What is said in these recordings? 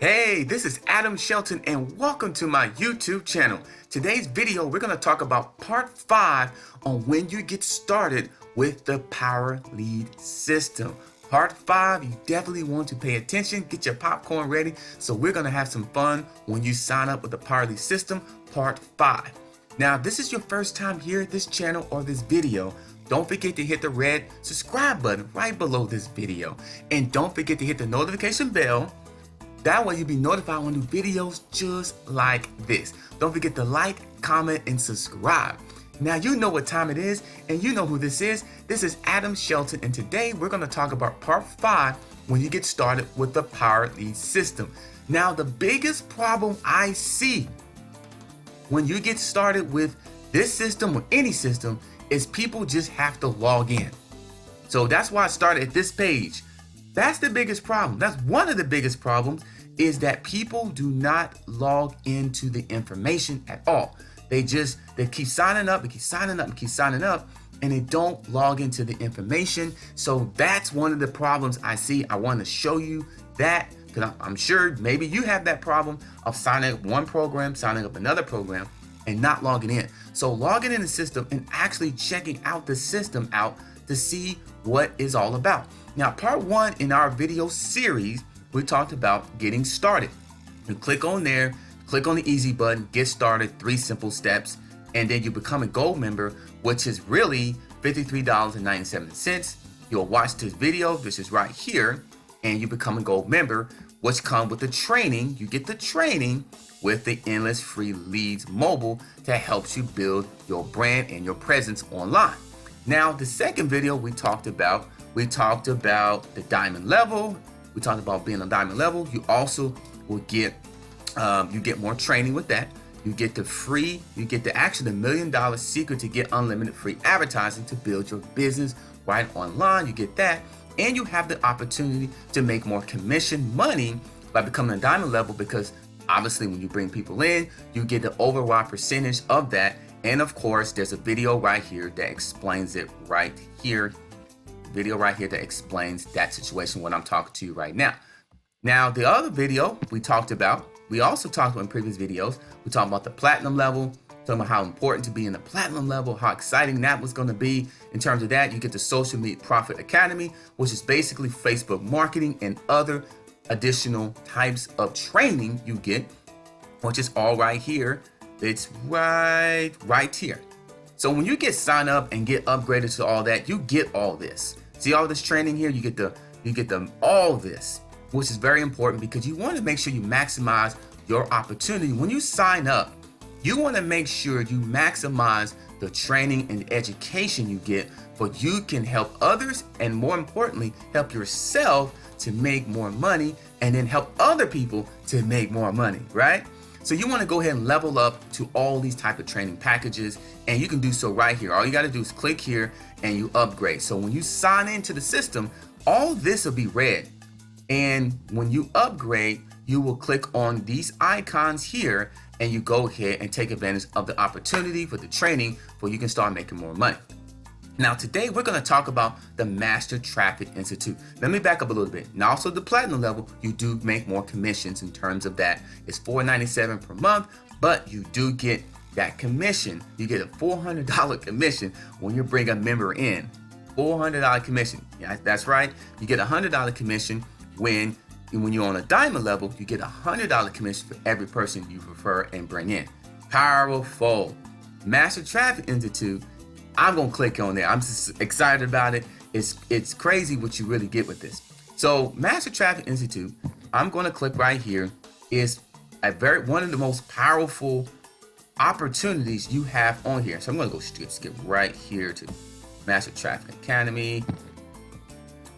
Hey, this is Adam Shelton and welcome to my YouTube channel. Today's video, we're going to talk about part 5 on when you get started with the Power Lead system. Part 5, you definitely want to pay attention, get your popcorn ready. So we're going to have some fun when you sign up with the Power Lead system, part 5. Now, if this is your first time here at this channel or this video, don't forget to hit the red subscribe button right below this video. And don't forget to hit the notification bell. That way you'll be notified when new videos just like this. Don't forget to like, comment, and subscribe. Now you know what time it is, and you know who this is. This is Adam Shelton, and today we're going to talk about part 5 when you get started with the Power Lead system. Now the biggest problem I see when you get started with this system or any system is people just have to log in. So that's why I started at this page. That's the biggest problem. That's one of the biggest problems, is that people do not log into the information at all. They keep signing up, and they don't log into the information. So that's one of the problems I see. I want to show you that, because I'm sure maybe you have that problem of signing up one program, signing up another program, and not logging in. So logging in the system and actually checking out the system out to see what it's all about. Now, part 1 in our video series, we talked about getting started. You click on there, click on the easy button, get started, 3 simple steps, and then you become a gold member, which is really $53.97. You'll watch this video, this is right here, and you become a gold member, which comes with the training. You get the training with the Endless Free Leads mobile that helps you build your brand and your presence online. Now, the second video we talked about the diamond level. We talked about being on diamond level. You also will get more training with that. You get the actually $1 million secret to get unlimited free advertising to build your business right online. You get that, and you have the opportunity to make more commission money by becoming a diamond level, because obviously when you bring people in, you get the overall percentage of that. And of course, there's a video right here that explains it right here. Video right here that explains that situation, what I'm talking to you right now. Now, the other video we also talked about in previous videos, we talked about the platinum level, talking about how important to be in the platinum level, how exciting that was going to be. In terms of that, you get the Social Media Profit Academy, which is basically Facebook marketing and other additional types of training you get, which is all right here. It's right here. So when you get signed up and get upgraded to all that, you get all this. See all this training here? You get all this, which is very important, because you want to make sure you maximize your opportunity. When you sign up, you want to make sure you maximize the training and education you get, but you can help others, and more importantly, help yourself to make more money, and then help other people to make more money, right? So you want to go ahead and level up to all these type of training packages, and you can do so right here. All you got to do is click here and you upgrade. So when you sign into the system, all this will be red. And when you upgrade, you will click on these icons here, and you go ahead and take advantage of the opportunity for the training, where you can start making more money. Now today we're going to talk about the Master Traffic Institute. Let me back up a little bit. Now also the platinum level, you do make more commissions in terms of that. It's $4.97 per month, but you do get that commission. You get a $400 commission when you bring a member in. $400 commission. Yeah, that's right. You get a $100 commission when you're on a diamond level. You get a $100 commission for every person you refer and bring in. Powerful. Master Traffic Institute. I'm gonna click on there. I'm just excited about it. It's crazy what you really get with this. So Master Traffic Institute, I'm gonna click right here. Is one of the most powerful opportunities you have on here. So I'm gonna go skip right here to Master Traffic Academy.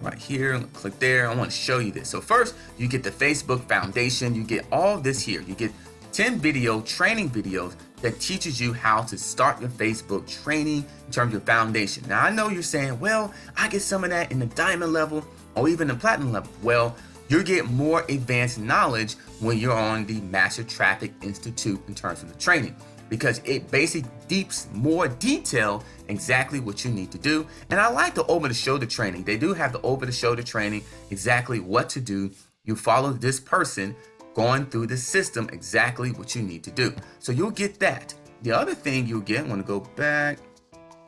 Right here, I'm gonna click there. I want to show you this. So first, you get the Facebook Foundation. You get all this here. You get 10 training videos that teaches you how to start your Facebook training in terms of your foundation. Now, I know you're saying, well, I get some of that in the diamond level or even the platinum level. Well, you get more advanced knowledge when you're on the Master Traffic Institute in terms of the training, because it basically deeps more detail exactly what you need to do. And I like the over-the-shoulder training. They do have the over-the-shoulder training, exactly what to do. You follow this person going through the system exactly what you need to do. So you'll get that. The other thing you'll get, I want to go back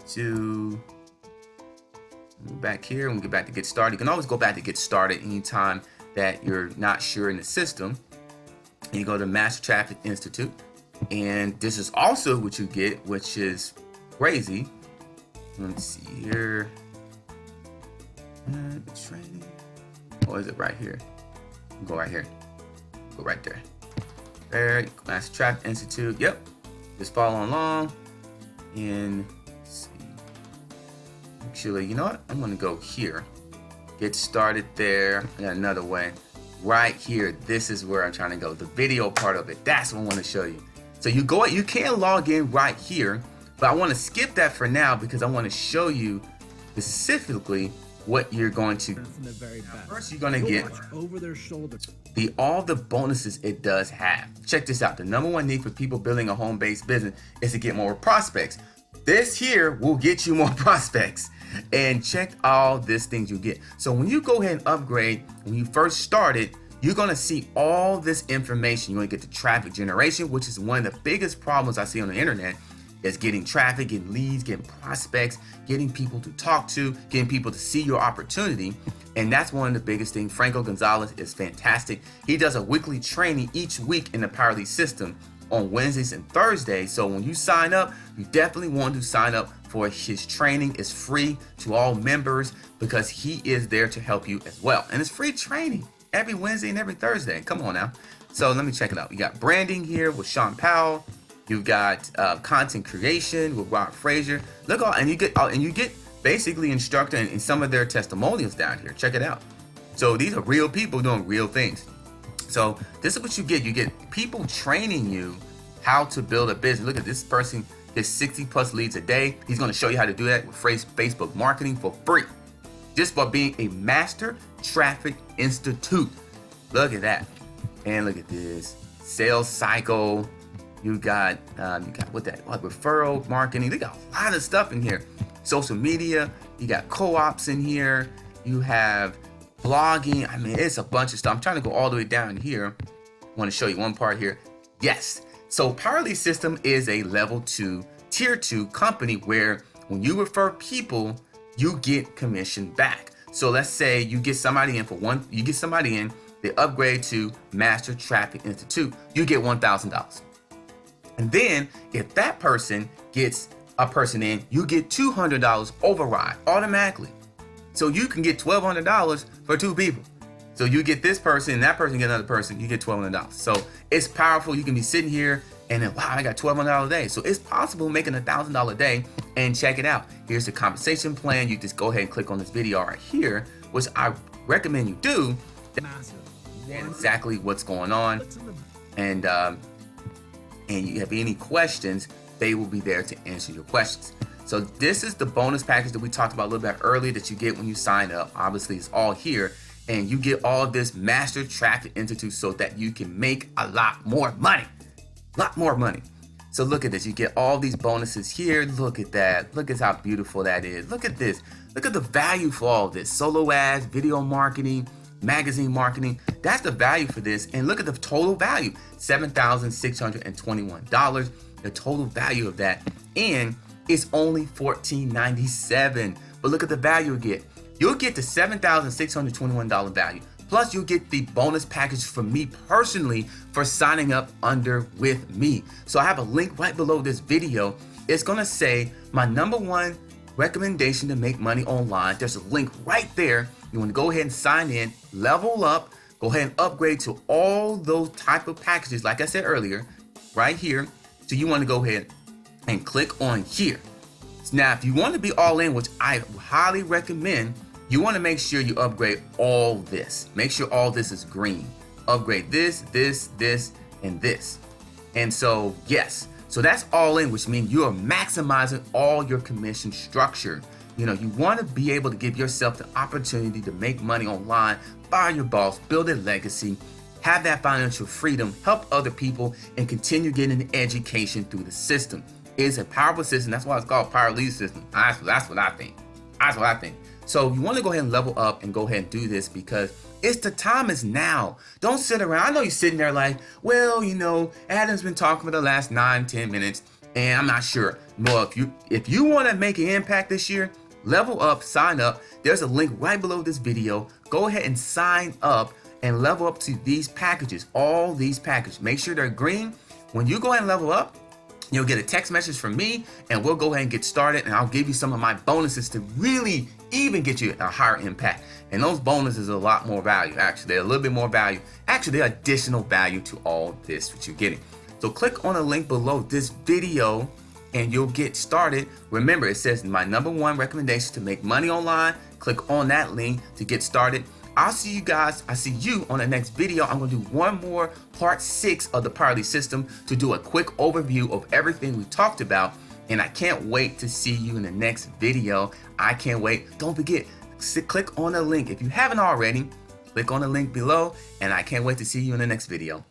to back here and we get back to get started. You can always go back to get started anytime that you're not sure in the system. And you go to Master Traffic Institute, and this is also what you get, which is crazy. Let's see here. Training. Or is it right here? Go right here. Go right there. There, Master Traffic Institute. Yep. Just follow along. And let's see. Actually, you know what? I'm gonna go here. Get started there. I got another way. Right here. This is where I'm trying to go. The video part of it. That's what I want to show you. So you can log in right here, but I want to skip that for now because I want to show you specifically what you're going to. First, you're going to get over their shoulder. all the bonuses it does have. Check this out. The number one need for people building a home-based business is to get more prospects. This here will get you more prospects. And check all these things you get. So when you go ahead and upgrade, when you first started, you're going to see all this information. You're going to get the traffic generation, which is one of the biggest problems I see on the internet, is getting traffic, getting leads, getting prospects, getting people to talk to, getting people to see your opportunity. And that's one of the biggest things. Franco Gonzalez is fantastic. He does a weekly training each week in the Power Lead system on Wednesdays and Thursdays. So when you sign up, you definitely want to sign up for his training. It's free to all members because he is there to help you as well. And it's free training every Wednesday and every Thursday. Come on now. So let me check it out. You got branding here with Sean Powell. You've got content creation with Rob Frazier. Look all, and you get basically instructor in some of their testimonials down here. Check it out. So these are real people doing real things. So this is what you get. You get people training you how to build a business. Look at this person gets 60 plus leads a day. He's going to show you how to do that with Facebook marketing for free, just by being a Master Traffic Institute. Look at that. And look at this sales cycle. You got referral marketing. They got a lot of stuff in here. Social media. You got co-ops in here. You have blogging. I mean, it's a bunch of stuff. I'm trying to go all the way down here. I want to show you one part here. Yes. So Power Lead System is a level 2, tier 2 company where when you refer people, you get commission back. So let's say you get somebody in they upgrade to Master Traffic Institute, you get $1,000. And then if that person gets a person in, you get $200 override automatically. So you can get $1,200 for 2 people. So you get this person and that person get another person, you get $1,200. So it's powerful. You can be sitting here and then, wow, I got $1,200 a day. So it's possible making $1,000 a day. And check it out. Here's the compensation plan. You just go ahead and click on this video right here, which I recommend you do. And exactly what's going on. And you have any questions, they will be there to answer your questions. So this is the bonus package that we talked about a little bit earlier that you get when you sign up. Obviously, it's all here. And you get all of this Master Traffic Institute so that you can make a lot more money. So look at this. You get all these bonuses here. Look at that. Look at how beautiful that is. Look at this. Look at the value for all of this. Solo ads, video marketing, magazine marketing. That's the value for this. And look at the total value, $7,621. The total value of that. And it's only $14.97. But look at the value you get. You'll get the $7,621 value. Plus, you'll get the bonus package from me personally for signing up under with me. So I have a link right below this video. It's going to say my #1 recommendation to make money online. There's a link right there. You want to go ahead and sign in, level up, go ahead and upgrade to all those type of packages. Like I said earlier, right here. So you want to go ahead and click on here. Now, if you want to be all in, which I highly recommend, you want to make sure you upgrade all this. Make sure all this is green. Upgrade this, this, this, and this. And so, yes. So that's all in, which means you are maximizing all your commission structure. You know, you want to be able to give yourself the opportunity to make money online, fire your boss, build a legacy, have that financial freedom, help other people, and continue getting an education through the system. It's a powerful system. That's why it's called Power Lead System. That's what I think. So you want to go ahead and level up and go ahead and do this because It's the time is now. Don't sit around. I know you're sitting there like, well, Adam's been talking for the last 9-10 minutes, and I'm not sure. Well, if you want to make an impact this year, level up, sign up. There's a link right below this video. Go ahead and sign up and level up to these packages, all these packages. Make sure they're green. When you go ahead and level up, you'll get a text message from me, and we'll go ahead and get started, and I'll give you some of my bonuses to really even get you a higher impact. And those bonuses are a lot more value. Actually, they're a little bit more value. Actually, they're additional value to all this that you're getting. So click on the link below this video and you'll get started. Remember, it says my #1 recommendation to make money online. Click on that link to get started. I'll see you guys. I see you on the next video. I'm going to do one more part 6 of the Power Lead System to do a quick overview of everything we talked about. And I can't wait to see you in the next video. I can't wait. Don't forget, click on the link. If you haven't already, click on the link below. And I can't wait to see you in the next video.